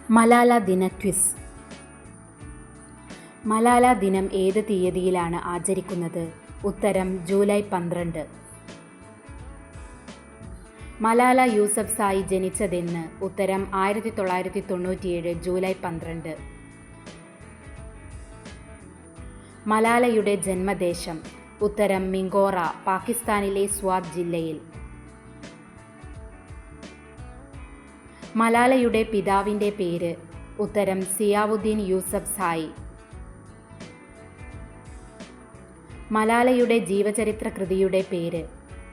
മലാല ദിന ക്വിസ്. മലാല ദിനം ഏത് തീയതിയിലാണ് ആചരിക്കുന്നത്? ഉത്തരം ജൂലൈ 12. മലാല യൂസഫ്സായി ജനിച്ചതെന്ന്? ഉത്തരം 1997 ജൂലൈ 12. മലാലയുടെ ജന്മദേശം? ഉത്തരം മിങ്കോറ, പാകിസ്ഥാനിലെ സ്വാത് ജില്ലയിൽ. മലാലയുടെ പിതാവിൻ്റെ പേര്? ഉത്തരം സിയാവുദ്ദീൻ യൂസഫ്സായി. മലാലയുടെ ജീവചരിത്ര കൃതിയുടെ പേര്?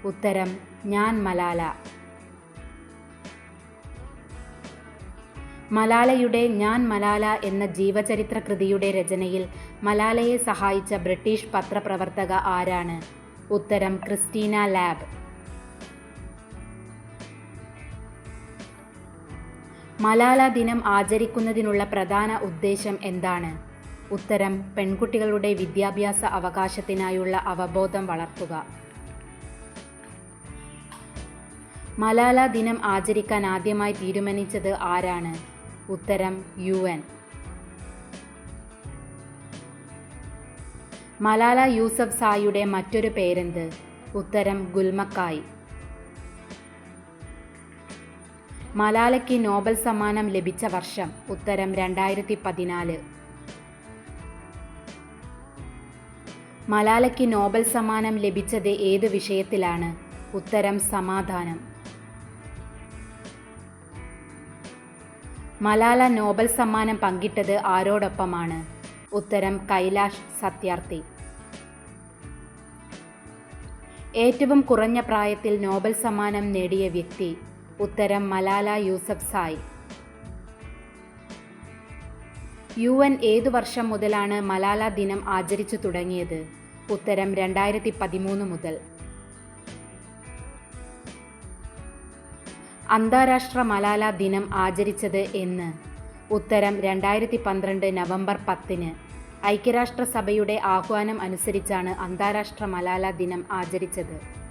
ഉത്തരം ഞാൻ മലാല. മലാലയുടെ ഞാൻ മലാല എന്ന ജീവചരിത്ര കൃതിയുടെ രചനയിൽ മലാലയെ സഹായിച്ച ബ്രിട്ടീഷ് പത്രപ്രവർത്തക ആരാണ്? ഉത്തരം ക്രിസ്റ്റീന ലാബ്. മലാല ദിനം ആചരിക്കുന്നതിനുള്ള പ്രധാന ഉദ്ദേശം എന്താണ്? ഉത്തരം പെൺകുട്ടികളുടെ വിദ്യാഭ്യാസ അവകാശത്തിനായുള്ള അവബോധം വളർത്തുക. മലാല ദിനം ആചരിക്കാൻ ആദ്യമായി തീരുമാനിച്ചത് ആരാണ്? ഉത്തരം UN. മലാല യൂസഫ്സായിയുടെ മറ്റൊരു പേരെന്ത്? ഉത്തരം ഗുൽമക്കായി. മലാലയ്ക്ക് നോബൽ സമ്മാനം ലഭിച്ച വർഷം? ഉത്തരം 2014. മലാലയ്ക്ക് നോബൽ സമ്മാനം ലഭിച്ചത് ഏത് വിഷയത്തിലാണ്? ഉത്തരം സമാധാനം. മലാല നോബൽ സമ്മാനം പങ്കിട്ടത് ആരോടൊപ്പമാണ്? ഉത്തരം കൈലാഷ് സത്യാർത്ഥി. ഏറ്റവും കുറഞ്ഞ പ്രായത്തിൽ നോബൽ സമ്മാനം നേടിയ വ്യക്തി? ഉത്തരം മലാല യൂസഫ്സായി. UN ഏതു വർഷം മുതലാണ് മലാല ദിനം ആചരിച്ചു തുടങ്ങിയത്? ഉത്തരം 2013 മുതൽ. അന്താരാഷ്ട്ര മലാല ദിനം ആചരിച്ചത് എന്ന്? ഉത്തരം 2012 നവംബർ 10. ഐക്യരാഷ്ട്രസഭയുടെ ആഹ്വാനം അനുസരിച്ചാണ് അന്താരാഷ്ട്ര മലാല ദിനം ആചരിച്ചത്.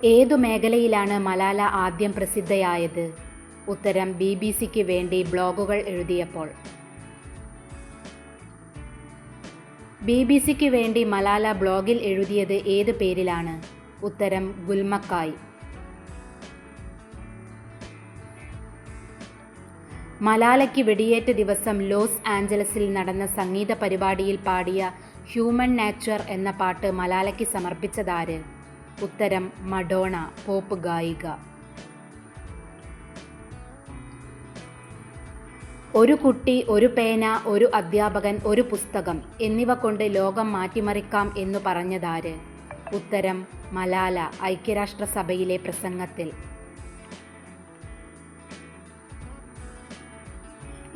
ഏതു മേഖലയിലാണ് മലാല ആദ്യം പ്രസിദ്ധയായത്? ഉത്തരം BBC-ക്ക് വേണ്ടി ബ്ലോഗുകൾ എഴുതിയപ്പോൾ. BBC-ക്ക് വേണ്ടി മലാല ബ്ലോഗിൽ എഴുതിയത് ഏത് പേരിലാണ്? ഉത്തരം ഗുൽമക്കായി. മലാലയ്ക്ക് വെടിയേറ്റ ദിവസം ലോസ് ആഞ്ചലസിൽ നടന്ന സംഗീത പരിപാടിയിൽ പാടിയ ഹ്യൂമൻ നാച്ചർ എന്ന പാട്ട് മലാലയ്ക്ക് സമർപ്പിച്ചതാര്? ഉത്തരം മഡോണ, പോപ്പ് ഗായിക. ഒരു കുട്ടി, ഒരു പേന, ഒരു അധ്യാപകൻ, ഒരു പുസ്തകം എന്നിവ കൊണ്ട് ലോകം മാറ്റിമറിക്കാം എന്നു പറഞ്ഞതാര്? ഉത്തരം മലാല, ഐക്യരാഷ്ട്രസഭയിലെ പ്രസംഗത്തിൽ.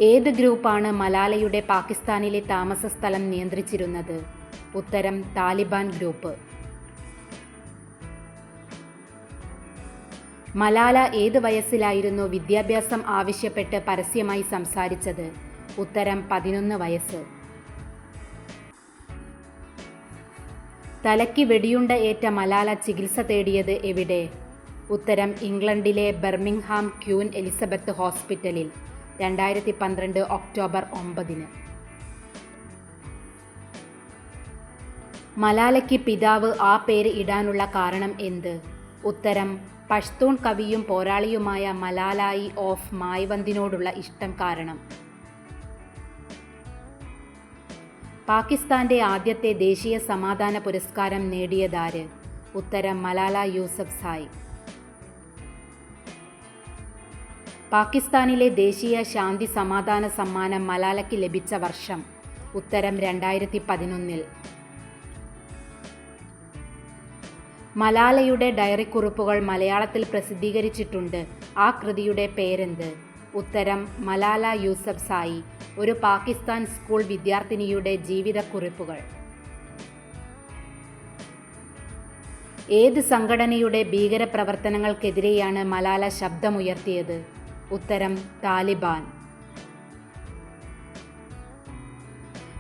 ഏത് ഗ്രൂപ്പാണ് മലാലയുടെ പാകിസ്ഥാനിലെ താമസസ്ഥലം നിയന്ത്രിച്ചിരുന്നത്? ഉത്തരം താലിബാൻ ഗ്രൂപ്പ്. മലാല ഏത് വയസ്സിലായിരുന്നു വിദ്യാഭ്യാസം ആവശ്യപ്പെട്ട് പരസ്യമായി സംസാരിച്ചത്? ഉത്തരം 11 വയസ്സ്. തലയ്ക്ക് വെടിയുണ്ട ഏറ്റ മലാല ചികിത്സ തേടിയത് എവിടെ? ഉത്തരം ഇംഗ്ലണ്ടിലെ ബർമിംഗ്ഹാം ക്വീൻ എലിസബത്ത് ഹോസ്പിറ്റലിൽ 2012 ഒക്ടോബർ 9. മലാലയ്ക്ക് പിതാവ് ആ പേര് ഇടാനുള്ള കാരണം എന്ത്? ഉത്തരം പഷ്തൂൺ കവിയും പോരാളിയുമായ മലാലായി ഓഫ് മായ്വന്തിനോടുള്ള ഇഷ്ടം കാരണം. പാകിസ്ഥാന്റെ ആദ്യത്തെ ദേശീയ സമാധാന പുരസ്കാരം നേടിയതാര്? ഉത്തരം മലാല യൂസഫ്സായി. പാകിസ്ഥാനിലെ ദേശീയ ശാന്തി സമാധാന സമ്മാനം മലാലയ്ക്ക് ലഭിച്ച വർഷം? ഉത്തരം 2011. മലാലയുടെ ഡയറിക്കുറിപ്പുകൾ മലയാളത്തിൽ പ്രസിദ്ധീകരിച്ചിട്ടുണ്ട്. ആ കൃതിയുടെ പേരെന്ത്? ഉത്തരം മലാല യൂസഫ്സായി, ഒരു പാകിസ്ഥാൻ സ്കൂൾ വിദ്യാർത്ഥിനിയുടെ ജീവിതക്കുറിപ്പുകൾ. ഏത് സംഘടനയുടെ ഭീകരപ്രവർത്തനങ്ങൾക്കെതിരെയാണ് മലാല ശബ്ദമുയർത്തിയത്? ഉത്തരം താലിബാൻ.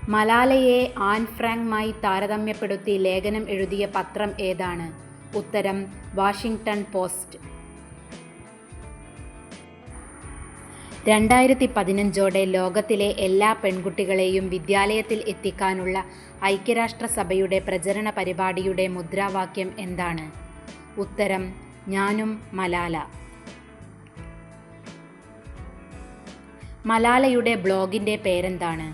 മലാലയെ ആൻ ഫ്രാങ്കുമായി താരതമ്യപ്പെടുത്തി ലേഖനം എഴുതിയ പത്രം ഏതാണ്? ഉത്തരം വാഷിംഗ്ടൺ പോസ്റ്റ്. 2015 ലോകത്തിലെ എല്ലാ പെൺകുട്ടികളെയും വിദ്യാലയത്തിൽ എത്തിക്കാനുള്ള ഐക്യരാഷ്ട്രസഭയുടെ പ്രചരണ പരിപാടിയുടെ മുദ്രാവാക്യം എന്താണ്? ഉത്തരം ഞാനും മലാല. മലാലയുടെ ബ്ലോഗിൻ്റെ പേരെന്താണ്?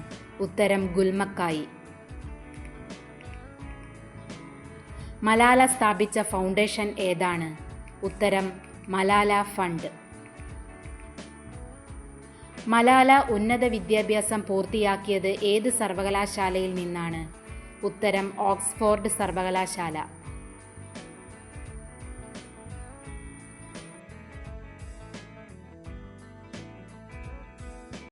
ഉത്തരം ഗുൽമക്കായി. മലാല സ്ഥാപിച്ച ഫൗണ്ടേഷൻ ഏതാണ്? ഉത്തരം മലാല ഫണ്ട്. മലാല ഉന്നത വിദ്യാഭ്യാസം പൂർത്തിയാക്കിയത് ഏത് സർവകലാശാലയിൽ നിന്നാണ്? ഉത്തരം ഓക്സ്ഫോർഡ് സർവകലാശാല.